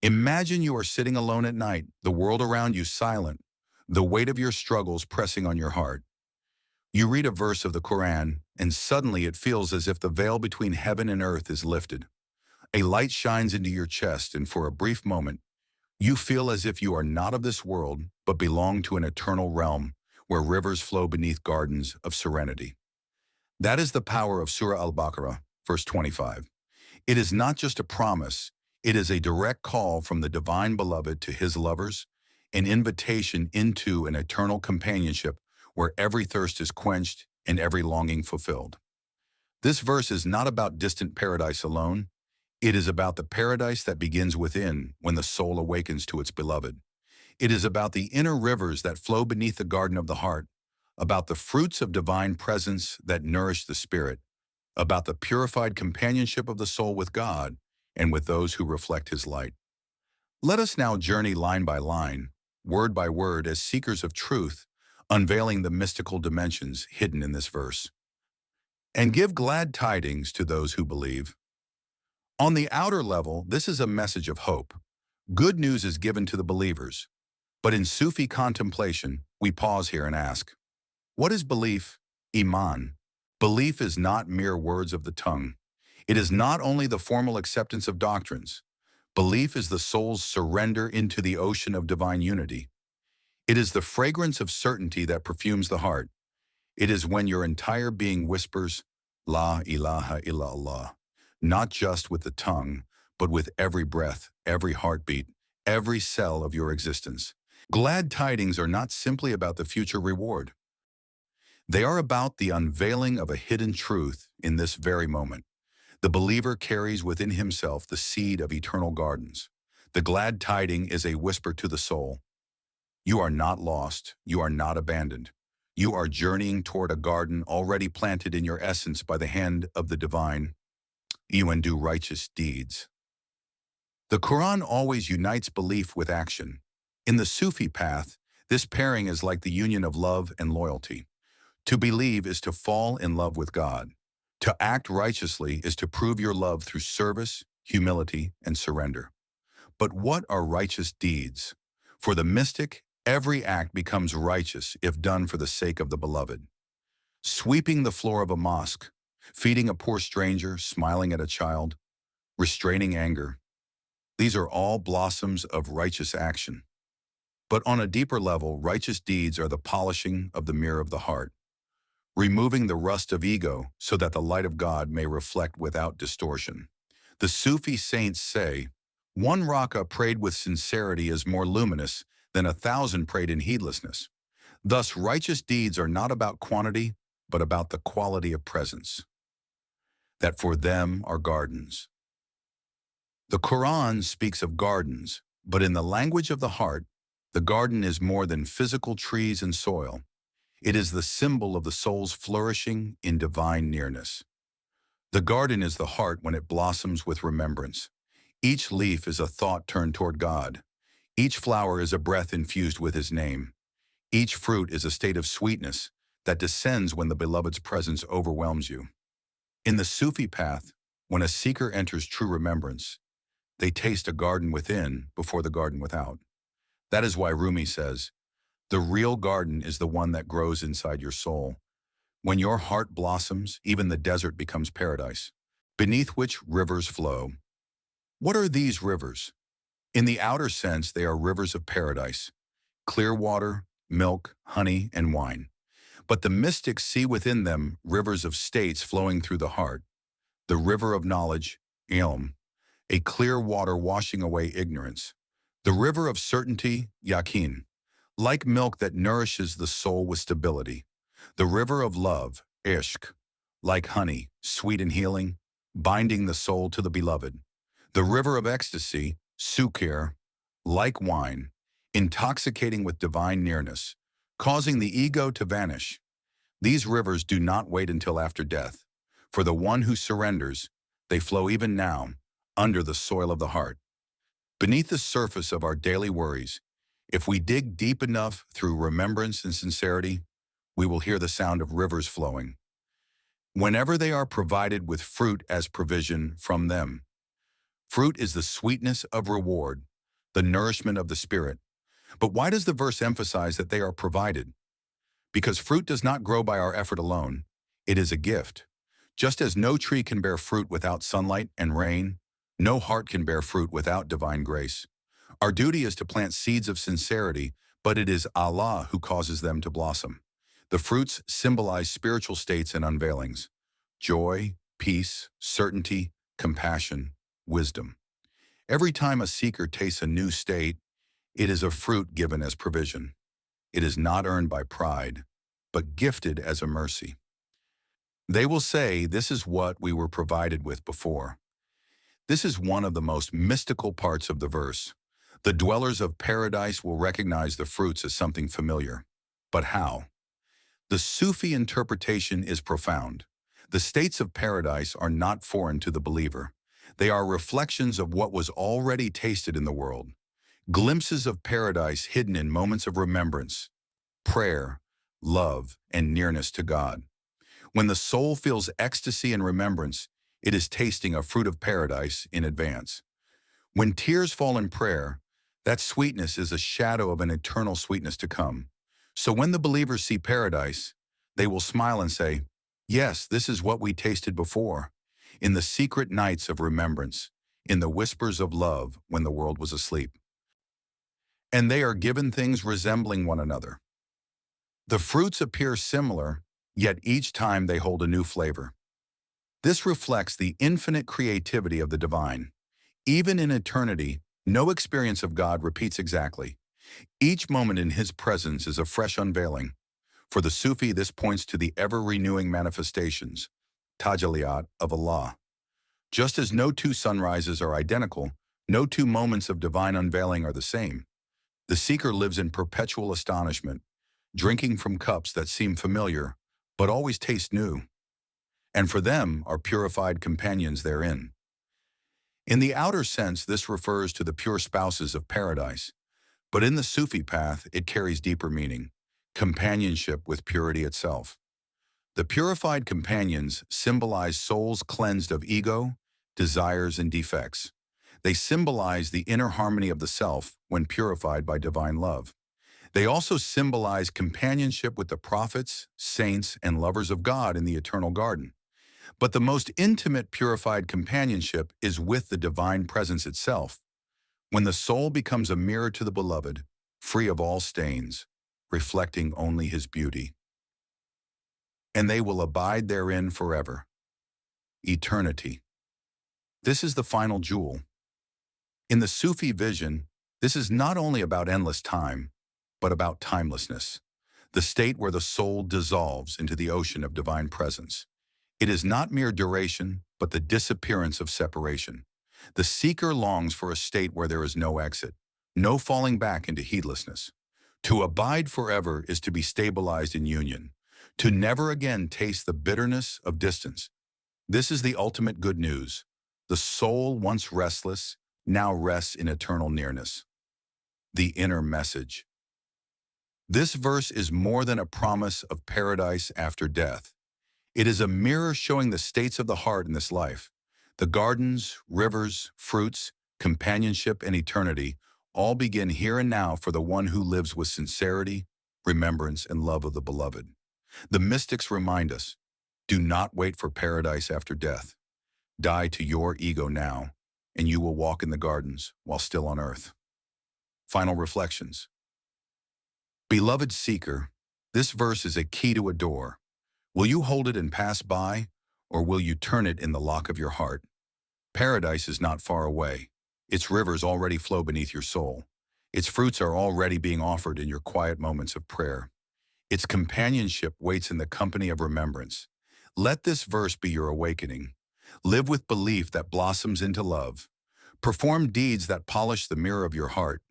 Imagine you are sitting alone at night, the world around you silent, the weight of your struggles pressing on your heart. You read a verse of the Qur'an, and suddenly it feels as if the veil between heaven and earth is lifted. A light shines into your chest, and for a brief moment, you feel as if you are not of this world, but belong to an eternal realm where rivers flow beneath gardens of serenity. That is the power of Surah Al-Baqarah, verse 25. It is not just a promise, it is a direct call from the divine beloved to his lovers, an invitation into an eternal companionship where every thirst is quenched and every longing fulfilled. This verse is not about distant paradise alone. It is about the paradise that begins within when the soul awakens to its beloved. It is about the inner rivers that flow beneath the garden of the heart, about the fruits of divine presence that nourish the spirit, about the purified companionship of the soul with God and with those who reflect his light. Let us now journey line by line, word by word, as seekers of truth, unveiling the mystical dimensions hidden in this verse. And give glad tidings to those who believe. On the outer level, this is a message of hope. Good news is given to the believers. But in Sufi contemplation, we pause here and ask, what is belief? Iman. Belief is not mere words of the tongue. It is not only the formal acceptance of doctrines. Belief is the soul's surrender into the ocean of divine unity. It is the fragrance of certainty that perfumes the heart. It is when your entire being whispers, La ilaha illallah, not just with the tongue, but with every breath, every heartbeat, every cell of your existence. Glad tidings are not simply about the future reward. They are about the unveiling of a hidden truth in this very moment. The believer carries within himself the seed of eternal gardens. The glad tiding is a whisper to the soul. You are not lost. You are not abandoned. You are journeying toward a garden already planted in your essence by the hand of the divine. You and do righteous deeds. The Quran always unites belief with action. In the Sufi path, this pairing is like the union of love and loyalty. To believe is to fall in love with God. To act righteously is to prove your love through service, humility, and surrender. But what are righteous deeds? For the mystic, every act becomes righteous if done for the sake of the beloved. Sweeping the floor of a mosque, feeding a poor stranger, smiling at a child, restraining anger. These are all blossoms of righteous action. But on a deeper level, righteous deeds are the polishing of the mirror of the heart, removing the rust of ego so that the light of God may reflect without distortion. The Sufi saints say, one rak'ah prayed with sincerity is more luminous than 1,000 prayed in heedlessness. Thus, righteous deeds are not about quantity, but about the quality of presence. That for them are gardens. The Quran speaks of gardens, but in the language of the heart, the garden is more than physical trees and soil. It is the symbol of the soul's flourishing in divine nearness. The garden is the heart when it blossoms with remembrance. Each leaf is a thought turned toward God. Each flower is a breath infused with his name. Each fruit is a state of sweetness that descends when the beloved's presence overwhelms you. In the Sufi path, when a seeker enters true remembrance, they taste a garden within before the garden without. That is why Rumi says, the real garden is the one that grows inside your soul. When your heart blossoms, even the desert becomes paradise, beneath which rivers flow. What are these rivers? In the outer sense, they are rivers of paradise, clear water, milk, honey, and wine. But the mystics see within them rivers of states flowing through the heart. The river of knowledge, ilm, a clear water washing away ignorance. The river of certainty, yaqeen, like milk that nourishes the soul with stability. The river of love, ishq, like honey, sweet and healing, binding the soul to the beloved. The river of ecstasy, sukir, like wine, intoxicating with divine nearness, causing the ego to vanish. These rivers do not wait until after death. For the one who surrenders, they flow even now, under the soil of the heart. Beneath the surface of our daily worries, if we dig deep enough through remembrance and sincerity, we will hear the sound of rivers flowing. Whenever they are provided with fruit as provision from them. Fruit is the sweetness of reward, the nourishment of the Spirit. But why does the verse emphasize that they are provided? Because fruit does not grow by our effort alone. It is a gift. Just as no tree can bear fruit without sunlight and rain, no heart can bear fruit without divine grace. Our duty is to plant seeds of sincerity, but it is Allah who causes them to blossom. The fruits symbolize spiritual states and unveilings: joy, peace, certainty, compassion, wisdom. Every time a seeker tastes a new state, it is a fruit given as provision. It is not earned by pride, but gifted as a mercy. They will say, "This is what we were provided with before." This is one of the most mystical parts of the verse. The dwellers of paradise will recognize the fruits as something familiar. But how? The Sufi interpretation is profound. The states of paradise are not foreign to the believer. They are reflections of what was already tasted in the world. Glimpses of paradise hidden in moments of remembrance, prayer, love, and nearness to God. When the soul feels ecstasy and remembrance, it is tasting a fruit of paradise in advance. When tears fall in prayer, that sweetness is a shadow of an eternal sweetness to come. So when the believers see paradise, they will smile and say, "Yes, this is what we tasted before, in the secret nights of remembrance, in the whispers of love when the world was asleep." And they are given things resembling one another. The fruits appear similar, yet each time they hold a new flavor. This reflects the infinite creativity of the divine. Even in eternity, no experience of God repeats exactly. Each moment in His presence is a fresh unveiling. For the Sufi, this points to the ever-renewing manifestations, tajalliyat, of Allah. Just as no two sunrises are identical, no two moments of divine unveiling are the same. The seeker lives in perpetual astonishment, drinking from cups that seem familiar, but always taste new. And for them are purified companions therein. In the outer sense, this refers to the pure spouses of paradise. But in the Sufi path, it carries deeper meaning: companionship with purity itself. The purified companions symbolize souls cleansed of ego, desires, and defects. They symbolize the inner harmony of the self when purified by divine love. They also symbolize companionship with the prophets, saints, and lovers of God in the eternal garden. But the most intimate purified companionship is with the divine presence itself, when the soul becomes a mirror to the beloved, free of all stains, reflecting only His beauty. And they will abide therein forever. Eternity. This is the final jewel. In the Sufi vision, this is not only about endless time, but about timelessness, the state where the soul dissolves into the ocean of divine presence. It is not mere duration, but the disappearance of separation. The seeker longs for a state where there is no exit, no falling back into heedlessness. To abide forever is to be stabilized in union, to never again taste the bitterness of distance. This is the ultimate good news. The soul, once restless, now rests in eternal nearness. The inner message. This verse is more than a promise of paradise after death. It is a mirror showing the states of the heart in this life. The gardens, rivers, fruits, companionship, and eternity all begin here and now for the one who lives with sincerity, remembrance, and love of the beloved. The mystics remind us, do not wait for paradise after death. Die to your ego now, and you will walk in the gardens while still on earth. Final reflections. Beloved seeker, this verse is a key to a door. Will you hold it and pass by, or will you turn it in the lock of your heart? Paradise is not far away. Its rivers already flow beneath your soul. Its fruits are already being offered in your quiet moments of prayer. Its companionship waits in the company of remembrance. Let this verse be your awakening. Live with belief that blossoms into love. Perform deeds that polish the mirror of your heart.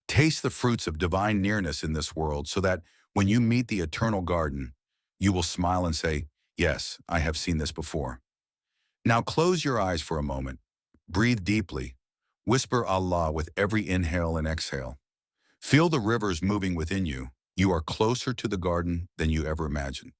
Taste the fruits of divine nearness in this world so that when you meet the eternal garden, you will smile and say, "Yes, I have seen this before." Now close your eyes for a moment. Breathe deeply. Whisper Allah with every inhale and exhale. Feel the rivers moving within you. You are closer to the garden than you ever imagined.